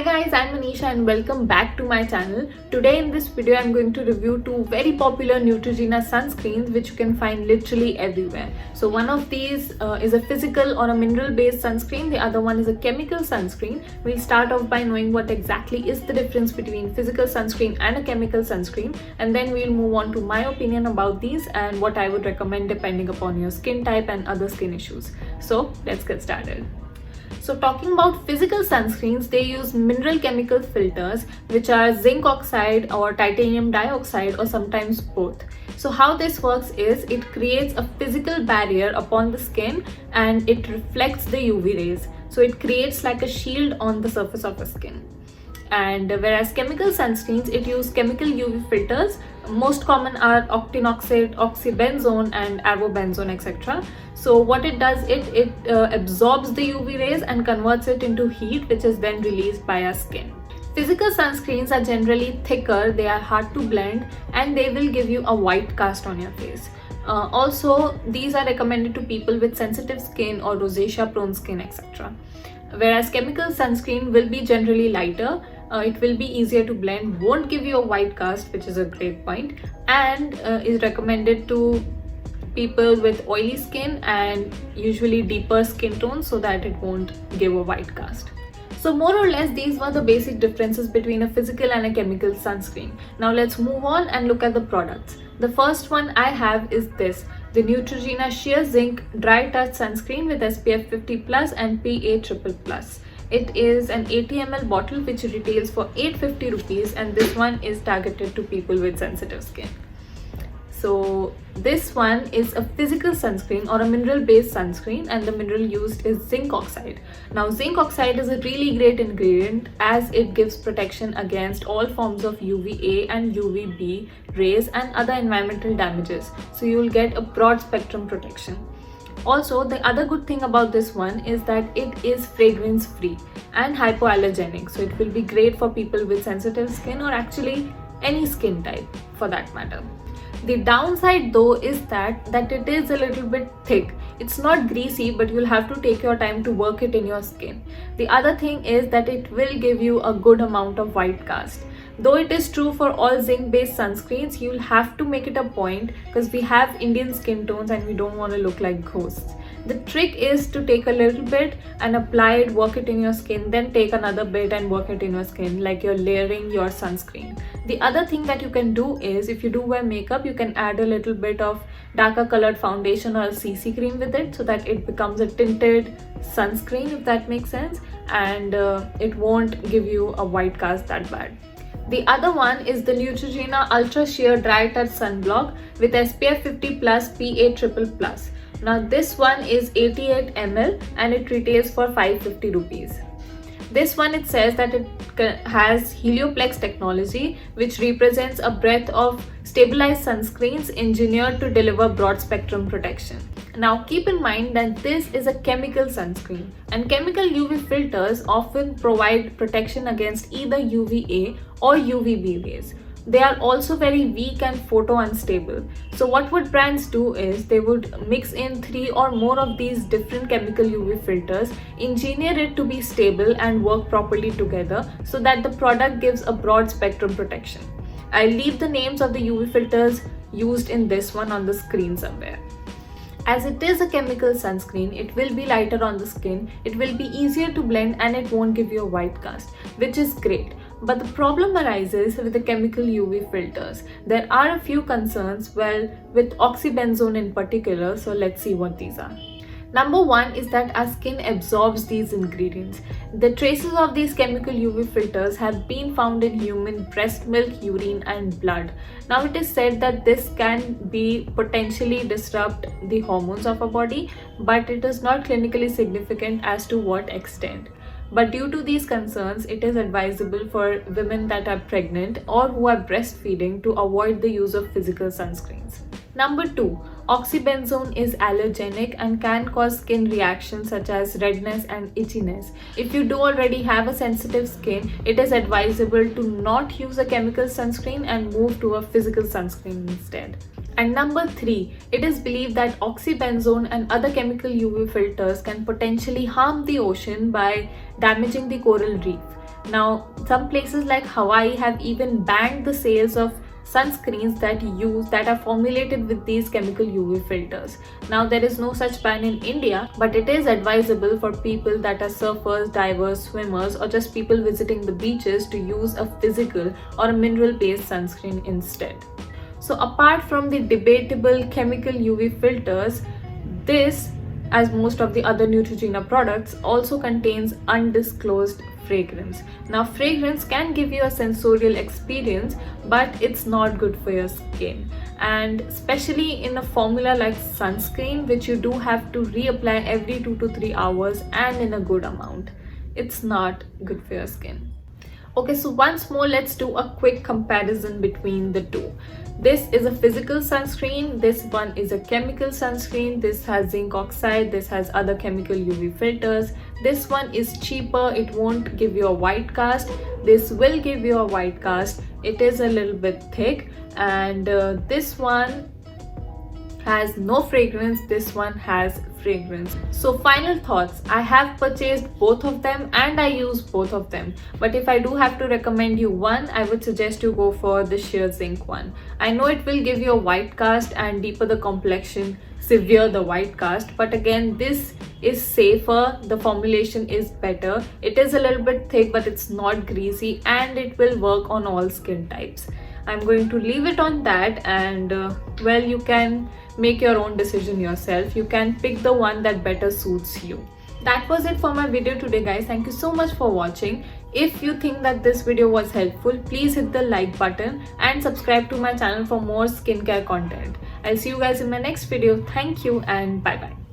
guys, I'm Manisha and welcome back to my channel. Today in this video I'm going to review two very popular Neutrogena sunscreens which you can find literally everywhere. So one of these is a physical or a mineral based sunscreen, the other one is a chemical sunscreen. We'll start off by knowing what exactly is the difference between physical sunscreen and a chemical sunscreen, and then we'll move on to my opinion about these and what I would recommend depending upon your skin type and other skin issues. So let's get started. So talking about physical sunscreens, they use mineral chemical filters which are zinc oxide or titanium dioxide or sometimes both. So how this works is it creates a physical barrier upon the skin and it reflects the UV rays. So it creates like a shield on the surface of the skin. And whereas chemical sunscreens, it use chemical UV filters. Most common are octinoxate, oxybenzone and avobenzone, etc. So what it does, it absorbs the UV rays and converts it into heat, which is then released by our skin. Physical sunscreens are generally thicker, they are hard to blend, and they will give you a white cast on your face. Also, these are recommended to people with sensitive skin or rosacea prone skin, etc. Whereas chemical sunscreen will be generally lighter, it will be easier to blend, won't give you a white cast, which is a great point, and is recommended to people with oily skin and usually deeper skin tones so that it won't give a white cast. So more or less these were the basic differences between a physical and a chemical sunscreen. Now let's move on and look at the products. The first one I have is this, the Neutrogena Sheer Zinc Dry Touch Sunscreen with SPF 50+ and PA+++. It is an 80 ml bottle which retails for 850 rupees, and this one is targeted to people with sensitive skin. So this one is a physical sunscreen or a mineral based sunscreen, and the mineral used is zinc oxide. Now zinc oxide is a really great ingredient as it gives protection against all forms of UVA and UVB rays and other environmental damages. So you will get a broad spectrum protection. Also, the other good thing about this one is that it is fragrance free and hypoallergenic. So it will be great for people with sensitive skin or actually any skin type for that matter. The downside though is that it is a little bit thick. It's not greasy, but you'll have to take your time to work it in your skin. The other thing is that it will give you a good amount of white cast. Though it is true for all zinc based sunscreens, you'll have to make it a point because we have Indian skin tones and we don't want to look like ghosts. The trick is to take a little bit and apply it, work it in your skin, then take another bit and work it in your skin, like you're layering your sunscreen. The other thing that you can do is, if you do wear makeup, you can add a little bit of darker colored foundation or a CC cream with it so that it becomes a tinted sunscreen, if that makes sense, and it won't give you a white cast that bad. The other one is the Neutrogena UltraSheer Dry Touch Sunblock with SPF 50+ PA+++. Now this one is 88 ml and it retails for 550 rupees. This one, it says that it has Helioplex technology, which represents a breadth of stabilized sunscreens engineered to deliver broad spectrum protection. Now keep in mind that this is a chemical sunscreen, and chemical UV filters often provide protection against either UVA or UVB rays. They are also very weak and photo unstable. So what would brands do is they would mix in 3 or more of these different chemical UV filters, engineer it to be stable and work properly together so that the product gives a broad spectrum protection. I'll leave the names of the UV filters used in this one on the screen somewhere. As it is a chemical sunscreen, it will be lighter on the skin, it will be easier to blend, and it won't give you a white cast, which is great. But the problem arises with the chemical UV filters. There are a few concerns, well, with oxybenzone in particular, so let's see what these are. Number one is that our skin absorbs these ingredients. The traces of these chemical UV filters have been found in human breast milk, urine and blood. Now it is said that this can be potentially disrupt the hormones of our body, but it is not clinically significant as to what extent. But due to these concerns, it is advisable for women that are pregnant or who are breastfeeding to avoid the use of physical sunscreens. Number 2, oxybenzone is allergenic and can cause skin reactions such as redness and itchiness. If you do already have a sensitive skin, it is advisable to not use a chemical sunscreen and move to a physical sunscreen instead. And number 3, it is believed that oxybenzone and other chemical UV filters can potentially harm the ocean by damaging the coral reef. Now, some places like Hawaii have even banned the sales of sunscreens that are formulated with these chemical UV filters. Now, there is no such ban in India, but it is advisable for people that are surfers, divers, swimmers, or just people visiting the beaches to use a physical or a mineral-based sunscreen instead. So apart from the debatable chemical UV filters, this, as most of the other Neutrogena products, also contains undisclosed fragrance. Now, fragrance can give you a sensorial experience, but it's not good for your skin, and especially in a formula like sunscreen, which you do have to reapply every 2 to 3 hours and in a good amount. It's not good for your skin. Okay, so once more, let's do a quick comparison between the two. This is a physical sunscreen, this one is a chemical sunscreen. This has zinc oxide, this has other chemical UV filters. This one is cheaper, it won't give you a white cast. This will give you a white cast. It is a little bit thick, and this one has no fragrance, this one has fragrance. So final thoughts, I have purchased both of them and I use both of them, but if I do have to recommend you one, I would suggest you go for the sheer zinc one. I know it will give you a white cast and deeper the complexion, severe the white cast, but again, this is safer, the formulation is better. It is a little bit thick, but it's not greasy, and it will work on all skin types. I'm going to leave it on that, and well, you can make your own decision yourself. You can pick the one that better suits you. That was it for my video today, guys. Thank you so much for watching. If you think that this video was helpful, please hit the like button and subscribe to my channel for more skincare content. I'll see you guys in my next video. Thank you and bye bye.